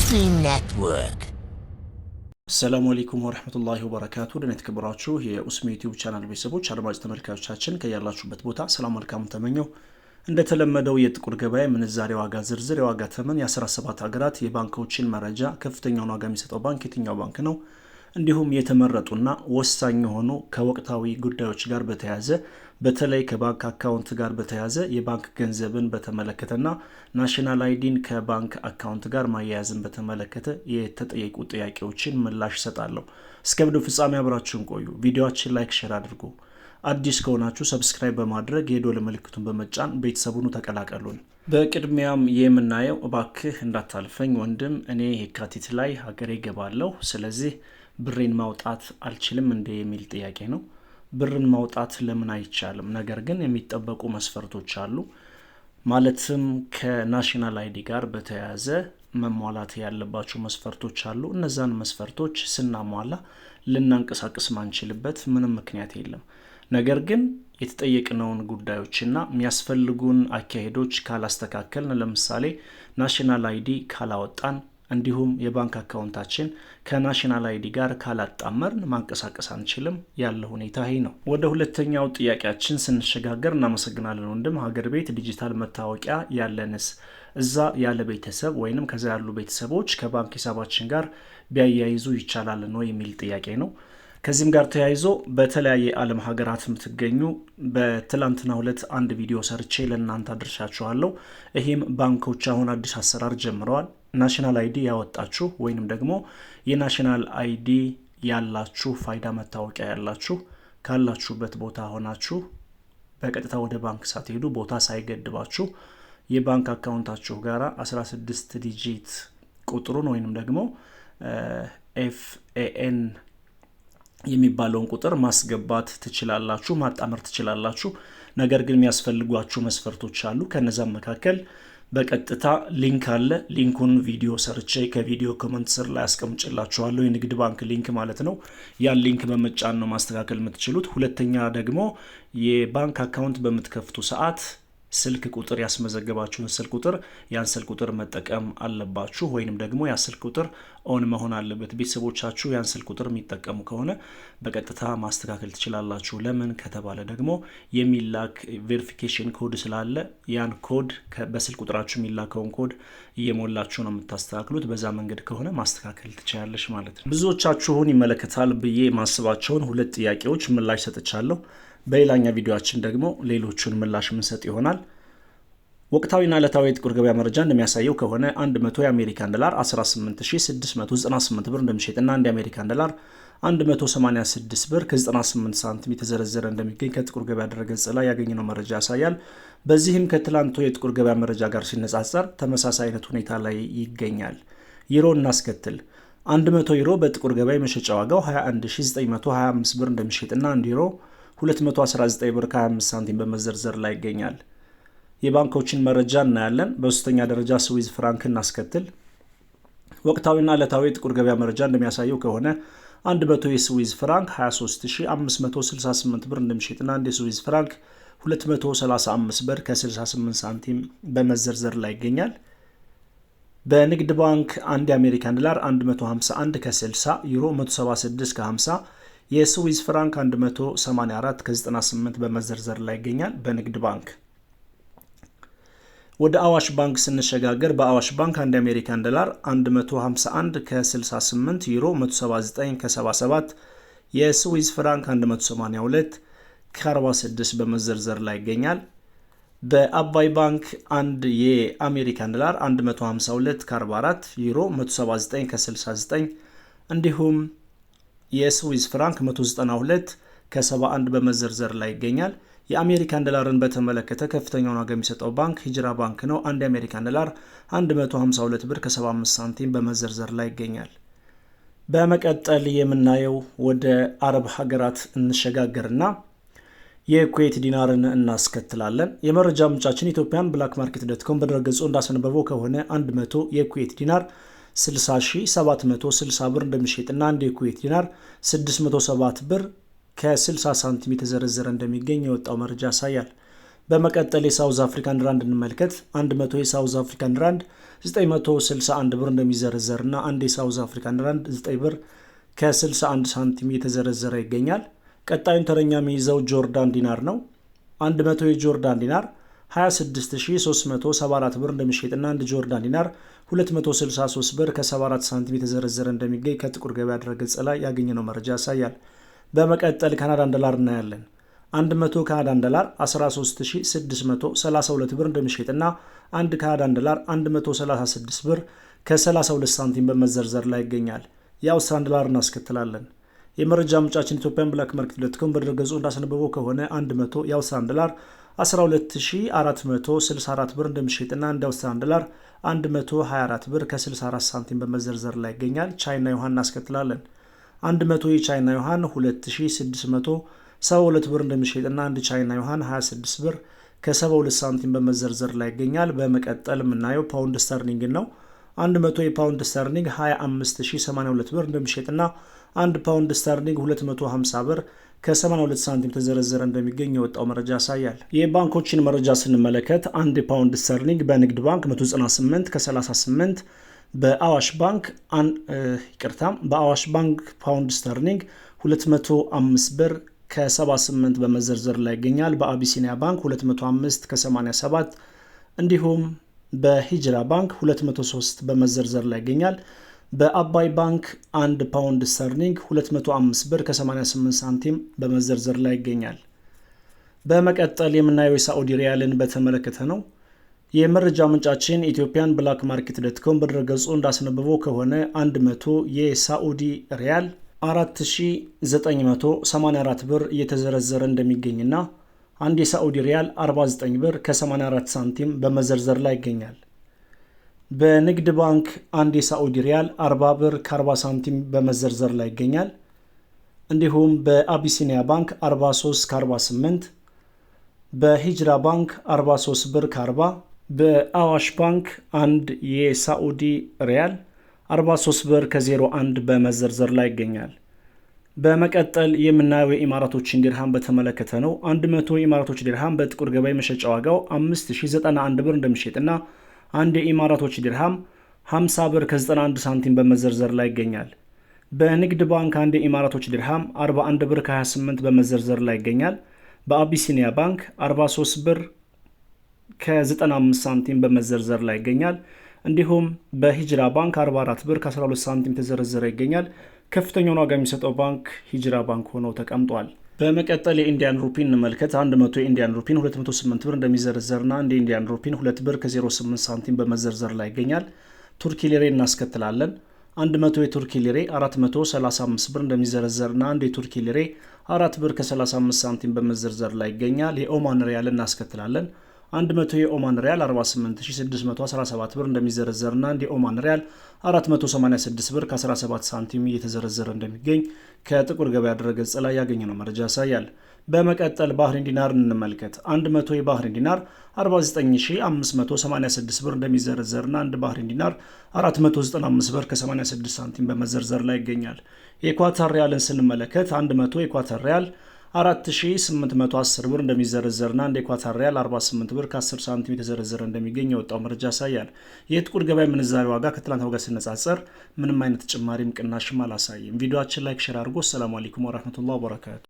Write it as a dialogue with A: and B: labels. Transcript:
A: Muslim Network.
B: ሰላም አለይኩም ወራህመቱላሂ ወበረካቱ። ደህና ተከብራችሁ የኡስሚ ዩቲዩብ ቻናል ቤተሰቦች አድማጭ ተመልካቾቻችን ከያላችሁበት ቦታ ሰላም መልካም ተመኘው። እንደተለመደው የጥቁር ገበያ ምንዛሬ ዋጋ ዝርዝር የዋጋ ተመን የ17 ሀገራት የባንኮችን መረጃ ከፍተኛውን ዋጋ የሚሰጠው ባንክ የትኛው ባንክ ነው፣ እንዲሁም የተመረጡና ወሳኝ የሆኑ ከወቅታዊ ጉዳዮች ጋር በተያያዘ በተለይ ከባንክ አካውንት ጋር በተያያዘ የባንክ ገንዘብን በተመለከተና ናሽናል አይዲን ከባንክ አካውንት ጋር ማያያዝን በተመለከተ የተጠየቁ ጥያቄዎችን ምላሽ እሰጣለሁ። እስከ ቪዲዮ ፍጻሜ አብራችሁን ቆዩ። ቪዲዮአችን ላይክ፣ ሼር አድርጉ። አዲስ ከሆናችሁ ሰብስክራይብ በማድረግ የደወል ምልክቱን በመጫን ቤተሰቡን ተቀላቀሉን። በቅድሚያም የምናየው እባክህ እንዳታልፈኝ ወንድም፣ እኔ የካቲት ላይ ሀገሬ ገባለሁ፣ ስለዚህ ብሬን ማውጣት አልችልም እንደ የሚል ጥያቄ ነው። ብርን ማውጣት ለምን አይቻልም? ነገር ግን የሚጠበቁ መስፈርቶች አሉ። ማለትም ከናሽናል አይዲ ጋር በተያያዘ መሟላት ያለባቸው መስፈርቶች አሉ። እነዛን መስፈርቶች ስናሟላ ልናንቀሳቀስ ማንችልበት ምንም ምክንያት የለም። ነገር ግን የተጠየቅነውን ጉዳዮችና የሚያስፈልጉን አካሄዶች ካላስተካከልን፣ ለምሳሌ ናሽናል አይዲ ካላወጣን እንዲሁም የባንክ አካውንታችን ከናሽናል አይዲ ጋር ካላጣመርን ማንቀሳቀስ አንችልም። ያለ ሁኔታ ይሄ ነው። ወደ ሁለተኛው ጥያቄያችን ስንሸጋገር እናመሰግናለን ወንድም፣ ሀገር ቤት ዲጂታል መታወቂያ ያለንስ እዛ ያለ ቤተሰብ ወይንም ከዛ ያሉ ቤተሰቦች ከባንክ ሂሳባችን ጋር ቢያያይዙ ይቻላል ነው የሚል ጥያቄ ነው። ከዚህም ጋር ተያይዞ በተለያየ ዓለም ሀገራት የምትገኙ በትላንትና ሁለት አንድ ቪዲዮ ሰርቼ ለእናንተ አድርሻችኋለሁ። ይህም ባንኮች አሁን አዲስ አሰራር ጀምረዋል። ናሽናል አይዲ ያወጣችሁ ወይንም ደግሞ የናሽናል አይዲ ያላችሁ ፋይዳ መታወቂያ ያላችሁ ካላችሁበት ቦታ ሆናችሁ በቀጥታ ወደ ባንክ ሳትሄዱ ቦታ ሳይገድባችሁ የባንክ አካውንታችሁ ጋር 16 ዲጂት ቁጥሩን ወይንም ደግሞ FAN የሚባለውን ቁጥር ማስገባት ትችላላችሁ፣ ማጣመር ትችላላችሁ። ነገር ግን የሚያስፈልጓችሁ መስፈርቶች አሉ። ከነዛም መካከል በቀጥታ ሊንክ አለ። ሊንኩን ቪዲዮ ሰርቼ ከቪዲዮ ኮመንት ስር ላይ አስቀምጭላችኋለሁ። የንግድ ባንክ ሊንክ ማለት ነው። ያን ሊንክ በመጫን ነው ማስተካከል የምትችሉት። ሁለተኛ ደግሞ የባንክ አካውንት በምትከፍቱ ሰዓት ስልክ ቁጥር ያስመዘገባችሁን ስልክ ቁጥር ያን ስልክ ቁጥር መጠቀም አለባችሁ፣ ወይንም ደግሞ ያ ስልክ ቁጥር ኦን መሆን አለበት። ቤተሰቦቻችሁ ያን ስልክ ቁጥር የሚጠቀሙ ከሆነ በቀጥታ ማስተካከል ትችላላችሁ። ለምን ከተባለ ደግሞ የሚላክ ቬሪፊኬሽን ኮድ ስላለ ያን ኮድ በስልክ ቁጥራችሁ የሚላከውን ኮድ እየሞላችሁ ነው የምታስተካክሉት። በዛ መንገድ ከሆነ ማስተካከል ትችላለች ማለት ነው። ብዙዎቻችሁን ይመለከታል ብዬ ማስባቸውን ሁለት ጥያቄዎች ምላሽ ሰጥቻለሁ። በሌላኛ ቪዲዮአችን ደግሞ ሌሎቹን ምላሽ ምንሰጥ ይሆናል። ወቅታዊና ዕለታዊ የጥቁር ገበያ መረጃ እንደሚያሳየው ከሆነ 100 የአሜሪካን ዶላር 18698 ብር እንደሚሸጥና 1 የአሜሪካን ዶላር 186 ብር ከ98 ሳንቲም የተዘረዘረ እንደሚገኝ ከጥቁር ገበያ ድረገጽ ላይ ያገኘነው መረጃ ያሳያል። በዚህም ከትላንቱ የጥቁር ገበያ መረጃ ጋር ሲነጻጸር ተመሳሳይ አይነት ሁኔታ ላይ ይገኛል። ዩሮ እናስከትል። 100 ዩሮ በጥቁር ገበያ የመሸጫ ዋጋው 21925 ብር እንደሚሸጥና 1 ዩሮ 219 ብር ከ25 ሳንቲም በመዘርዘር ላይ ይገኛል። የባንኮችን መረጃ እናያለን። በሶስተኛ ደረጃ ስዊዝ ፍራንክ እናስከትል። ወቅታዊና ዕለታዊ ጥቁር ገበያ መረጃ እንደሚያሳየው ከሆነ 100 የስዊዝ ፍራንክ 23568 ብር እንደሚሸጥና 1 የስዊዝ ፍራንክ 235 ብር ከ68 ሳንቲም በመዘርዘር ላይ ይገኛል። በንግድ ባንክ 1 የአሜሪካን ዶላር 151 ከ60 ዩሮ 176 ከ50 የስዊዝ ፍራንክ 184 ከ98 በመዘርዘር ላይ ይገኛል በንግድ ባንክ። ወደ አዋሽ ባንክ ስንሸጋገር በአዋሽ ባንክ 1 የአሜሪካን ዶላር 151 ከ68 ዩሮ 179 ከ77 የስዊዝ ፍራንክ 182 ከ46 በመዘርዘር ላይ ይገኛል። በአባይ ባንክ 1 የአሜሪካን ዶላር 152 ከ44 ዩሮ 179 ከ69 እንዲሁም የስዊዝ ፍራንክ 192 ከ71 በመዘርዘር ላይ ይገኛል። የአሜሪካን ዶላርን በተመለከተ ከፍተኛውን ዋጋ የሚሰጠው ባንክ ሂጅራ ባንክ ነው። 1 የአሜሪካን ዶላር 152 ብር ከ75 ሳንቲም በመዘርዘር ላይ ይገኛል። በመቀጠል የምናየው ወደ አረብ ሀገራት እንሸጋገርና የኩዌት ዲናርን እናስከትላለን። የመረጃ ምንጫችን ኢትዮጵያን ብላክ ማርኬት ዶትኮም በድረገጹ እንዳስነበበው ከሆነ 100 የኩዌት ዲናር 60760 ብር እንደሚሸጥና 1 የኩዌት ዲናር 607 ብር ከ60 ሳንቲም የተዘረዘረ እንደሚገኝ የወጣው መረጃ ያሳያል። በመቀጠል የሳውዝ አፍሪካን ራንድ እንመልከት። 100 የሳውዝ አፍሪካን ራንድ 961 ብር እንደሚዘረዘርና አንድ የሳውዝ አፍሪካን ራንድ 9 ብር ከ61 ሳንቲም እየተዘረዘረ ይገኛል። ቀጣዩን ተረኛ የሚይዘው ጆርዳን ዲናር ነው። 100 የጆርዳን ዲናር 26374 ብር እንደሚሸጥና አንድ ጆርዳን ዲናር 263 ብር ከ74 ሳንቲም የተዘረዘረ እንደሚገኝ ከጥቁር ገበያ ድረገጽ ላይ ያገኘነው መረጃ ያሳያል። በመቀጠል ካናዳን ዶላር እናያለን። 100 ካናዳን ዶላር 13632 ብር እንደሚሸጥና አንድ ካናዳን ዶላር 136 ብር ከ32 ሳንቲም በመዘርዘር ላይ ይገኛል። የአውስትራሊያን ዶላር እናስከትላለን። የመረጃ ምንጫችን ኢትዮጵያን ብላክ ማርኬት .com በድረገጹ እንዳስነበበው ከሆነ 100 የአውስትራሊያን ዶላር 12464 ብር እንደሚሸጥና አንድ የአውስትራሊያን ዶላር 124 ብር ከ64 ሳንቲም በመዘርዘር ላይ ይገኛል። ቻይና ዩዋን እናስከትላለን። 100 የቻይና ዩዋን 2672 ብር እንደሚሸጥና አንድ ቻይና ዩዋን 26 ብር ከ72 ሳንቲም በመዘርዘር ላይ ይገኛል። በመቀጠል የምናየው ፓውንድ ስተርሊንግ ነው። 100 የፓውንድ ስተርሊንግ 25082 ብር እንደሚሸጥና አንድ ፓውንድ ስተርሊንግ 250 ብር ከ82 ሳንቲም ተዘረዘረ እንደሚገኝ የወጣው መረጃ ያሳያል። የባንኮችን መረጃ ስንመለከት አንድ ፓውንድ ስተርሊንግ በንግድ ባንክ 198 ከ38 በአዋሽ ባንክ ፓውንድ ስተርሊንግ 205 ብር ከ78 በመዘርዘር ላይ ይገኛል። በአቢሲኒያ ባንክ 205 ከ87 እንዲሁም በሂጅራ ባንክ 203 በመዘርዘር ላይ ይገኛል። በአባይ ባንክ 1 ፓውንድ ስተርሊንግ 205 ብር ከ88 ሳንቲም በመዘርዘር ላይ ይገኛል። በመቀጠል የምናየው የሳዑዲ ሪያልን በተመለከተ ነው። የመረጃ ምንጫችን ኢትዮጵያን ብላክ ማርኬት .com በድረገጹ እንዳስነበበው ከሆነ 100 የሳዑዲ ሪያል 4984 ብር እየተዘረዘረ እንደሚገኝና አንድ የሳዑዲ ሪያል 49 ብር ከ84 ሳንቲም በመዘርዘር ላይ ይገኛል። በንግድ ባንክ አንድ የሳዑዲ ሪያል 40 ብር ከ40 ሳንቲም በመዘርዘር ላይ ይገኛል። እንዲሁም በአቢሲኒያ ባንክ 43 ከ48፣ በሂጅራ ባንክ 43 ብር ከ40፣ በአዋሽ ባንክ አንድ የሳዑዲ ሪያል 43 ብር ከ01 በመዘርዘር ላይ ይገኛል። በመቀጠል የምናየው የኢማራቶችን ዲርሃም በተመለከተ ነው። 100 የኢማራቶች ዲርሃም በጥቁር ገበያ መሸጫ ዋጋው 5091 ብር እንደሚሸጥና አንድ የኢማራቶች ዲርሃም 50 ብር ከ91 ሳንቲም በመዘርዘር ላይ ይገኛል። በንግድ ባንክ አንድ የኢማራቶች ዲርሃም 41 ብር ከ28 በመዘርዘር ላይ ይገኛል። በአቢሲኒያ ባንክ 43 ብር ከ95 ሳንቲም በመዘርዘር ላይ ይገኛል። እንዲሁም በሂጅራ ባንክ 44 ብር ከ12 ሳንቲም ተዘረዘረ ይገኛል። ከፍተኛውን ዋጋ የሚሰጠው ባንክ ሂጅራ ባንክ ሆኖ ተቀምጧል። በመቀጠል የኢንዲያን ሩፒን እንመልከት። 100 የኢንዲያን ሩፒን 208 ብር እንደሚዘረዘርና አንድ የኢንዲያን ሩፒን 2 ብር ከ08 ሳንቲም በመዘርዘር ላይ ይገኛል። ቱርኪ ሊሬ እናስከትላለን። 100 የቱርኪ ሊሬ 435 ብር እንደሚዘረዘርና አንድ የቱርኪ ሊሬ 4 ብር ከ35 ሳንቲም በመዘርዘር ላይ ይገኛል። የኦማን ሪያል እናስከትላለን። 100 የኦማን ሪያል 48617 ብር እንደሚዘረዘርና አንድ የኦማን ሪያል 486 ብር ከ17 ሳንቲም እየተዘረዘረ እንደሚገኝ ከጥቁር ገበያ ድረገጽ ላይ ያገኘነው መረጃ ያሳያል። በመቀጠል ባህሪን ዲናር እንመልከት። 100 የባህሪን ዲናር 49586 ብር እንደሚዘረዘርና አንድ ባህሪን ዲናር 495 ብር ከ86 ሳንቲም በመዘርዘር ላይ ይገኛል። የኳታር ሪያልን ስንመለከት 100 የኳታር ሪያል 4810 ብር እንደሚዘረዘርና አንድ የኳታር ሪያል 48 ብር ከ10 ሳንቲም የተዘረዘረ እንደሚገኝ የወጣው መረጃ ያሳያል። የጥቁር ገበያ ምንዛሬ ዋጋ ከትላንት ጋር ሲነጻጸር ምንም አይነት ጭማሪም ቅናሽም አላሳየም። ቪዲዮአችን ላይክ ሼር አድርጎ። ሰላም አለይኩም ወራህመቱላሂ ወበረካቱ።